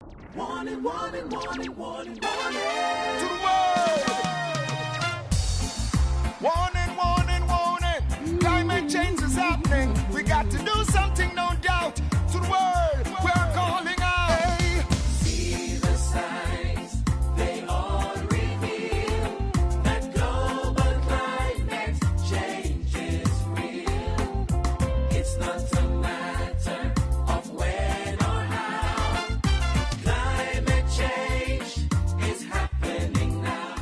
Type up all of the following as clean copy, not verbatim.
Warning, warning, warning, warning, warning. To the world! Warning, warning, warning! Climate change is happening. We got to do something, no doubt. To the world, we're calling out. Hey. See the signs, they all reveal that global climate change is real. It's not a matter of when or how. Climate change is happening now.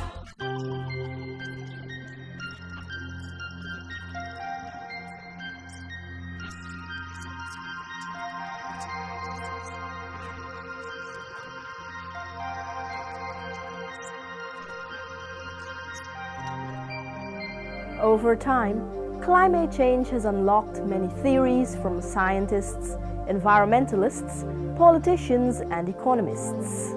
Over time, climate change has unlocked many theories from scientists, environmentalists, politicians, and economists.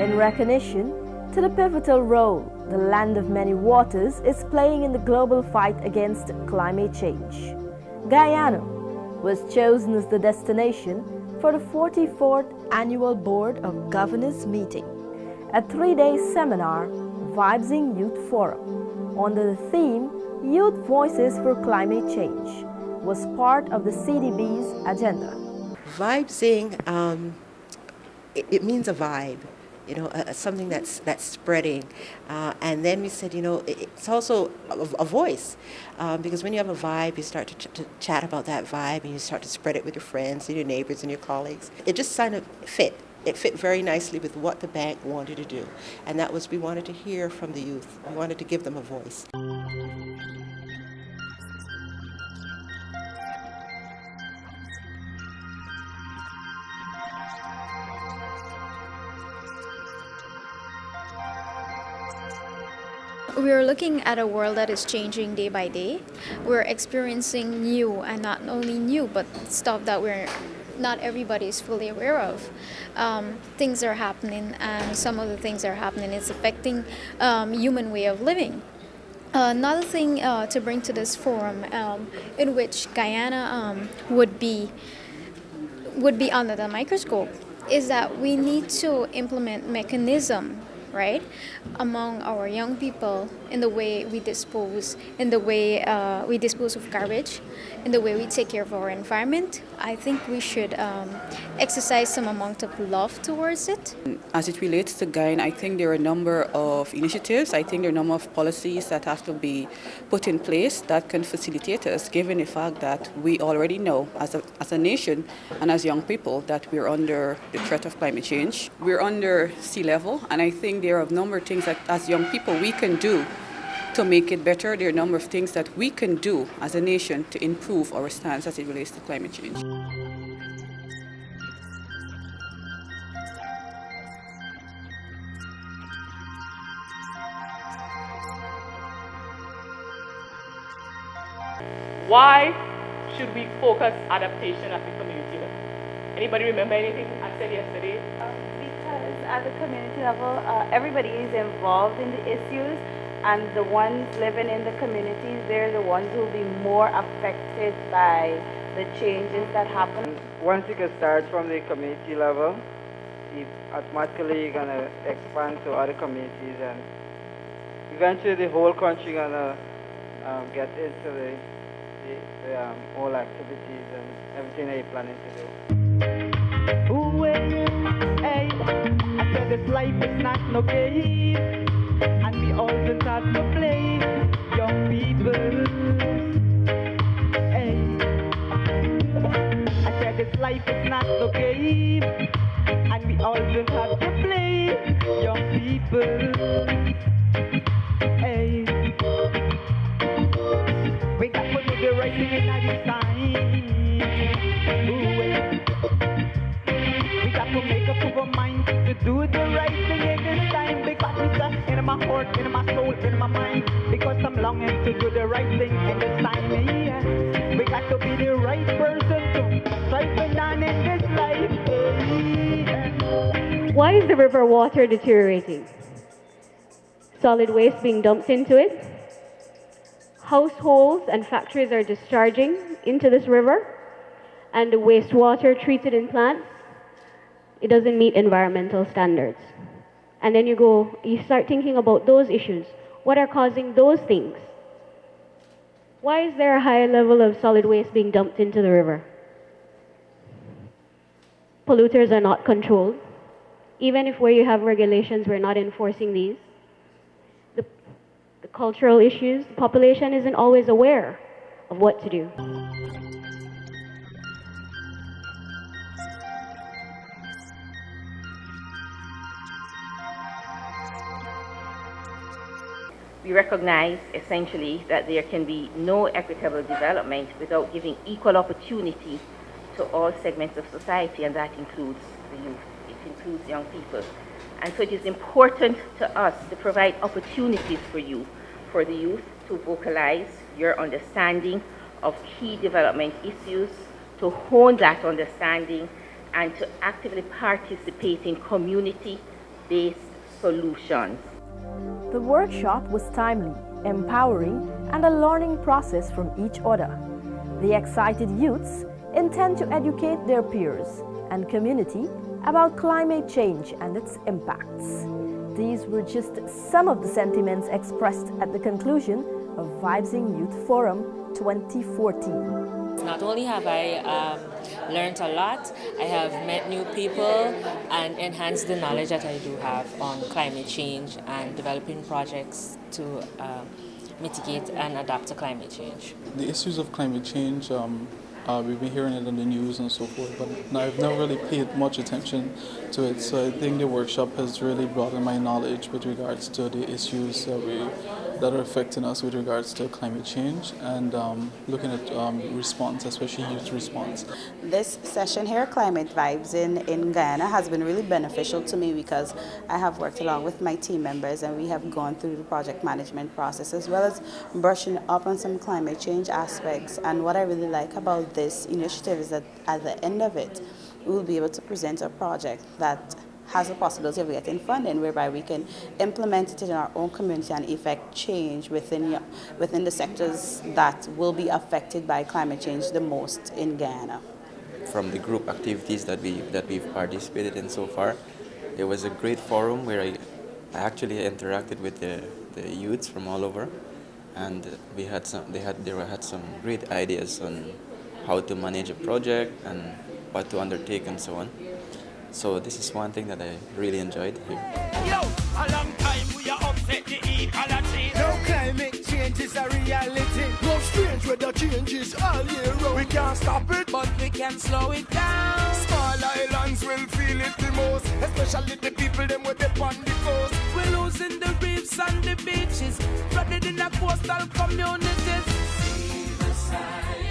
In recognition to the pivotal role the land of many waters is playing in the global fight against climate change, Guyana was chosen as the destination for the 44th Annual Board of Governors meeting, a 3-day seminar, VYBZING Youth Forum, under the theme Youth Voices for Climate Change, was part of the CDB's agenda. VYBZING, it means a vibe. Something that's spreading. And then we said, it's also a voice, because when you have a vibe, you start to chat about that vibe and you start to spread it with your friends and your neighbors and your colleagues. It just kind of fit. It fit very nicely with what the bank wanted to do. And that was, we wanted to hear from the youth. We wanted to give them a voice. We're looking at a world that is changing day by day. We're experiencing new, and not only new, but stuff that not everybody is fully aware of. Things are happening, and some of the things that are happening is affecting human way of living. Another thing to bring to this forum, in which Guyana would be under the microscope, is that we need to implement mechanism, right, among our young people in the way we dispose, in the way we dispose of garbage, in the way we take care of our environment. I think we should exercise some amount of love towards it. As it relates to Guyana, I think there are a number of initiatives. I think there are a number of policies that have to be put in place that can facilitate us, given the fact that we already know as a nation and as young people that we're under the threat of climate change. We're under sea level, and I think there are a number of things that as young people we can do to make it better. There are a number of things that we can do as a nation to improve our stance as it relates to climate change. Why should we focus adaptation at the community level? Anybody remember anything I said yesterday? Because at the community level, everybody is involved in the issues, and the ones living in the communities, they're the ones who will be more affected by the changes that happen. Once you can start from the community level, automatically you're going to expand to other communities, and eventually the whole country going to get into the whole activities and everything that you're planning to do. Ooh, hey, I said this life is not no game, and we all just have to play, young people. Hey, life is not no game, and we all just have to play, young people. Hey, we got to do the right thing in this time. Ooh, we got to make up our mind to do the right thing in this time, because it's in my heart, in my soul, in my mind, because I'm longing to do the right thing in this time. Yeah. We got to be the right person to strive on in this life. Yeah. Why is the river water deteriorating? Solid waste being dumped into it. Households and factories are discharging into this river, and the wastewater treated in plants, it doesn't meet environmental standards. And then you start thinking about those issues. What are causing those things? Why is there a high level of solid waste being dumped into the river? Polluters are not controlled. Even if where you have regulations, we're not enforcing these. The cultural issues, the population isn't always aware of what to do. We recognize essentially that there can be no equitable development without giving equal opportunity to all segments of society, and that includes the youth. It includes young people. And so it is important to us to provide opportunities for you, for the youth, to vocalize your understanding of key development issues, to hone that understanding, and to actively participate in community-based solutions. The workshop was timely, empowering, and a learning process from each other. The excited youths intend to educate their peers and community about climate change and its impacts. These were just some of the sentiments expressed at the conclusion of VYBZING Youth Forum 2014. Not only have I learned a lot, I have met new people and enhanced the knowledge that I do have on climate change and developing projects to mitigate and adapt to climate change. The issues of climate change, we've been hearing it on the news and so forth, but I've never really paid much attention to it. So I think the workshop has really broadened my knowledge with regards to the issues that are affecting us with regards to climate change, and looking at response, especially youth response. This session here, Climate Vibes in Guyana, has been really beneficial to me because I have worked along with my team members, and we have gone through the project management process as well as brushing up on some climate change aspects. And what I really like about this initiative is that at the end of it, we will be able to present a project that has a possibility of getting funding, whereby we can implement it in our own community and effect change within the sectors that will be affected by climate change the most in Guyana. From the group activities that we've participated in so far, it was a great forum where I actually interacted with the youths from all over, and they had some great ideas on how to manage a project and what to undertake and so on. So this is one thing that I really enjoyed here. Yo, a long time we are upset the ecology. No climate change is a reality. No strange weather changes all year round. We can't stop it, but we can slow it down. Small islands will feel it the most, especially the people them with the on the coast. We're losing the reefs and the beaches, flooded in the coastal communities. See the sign.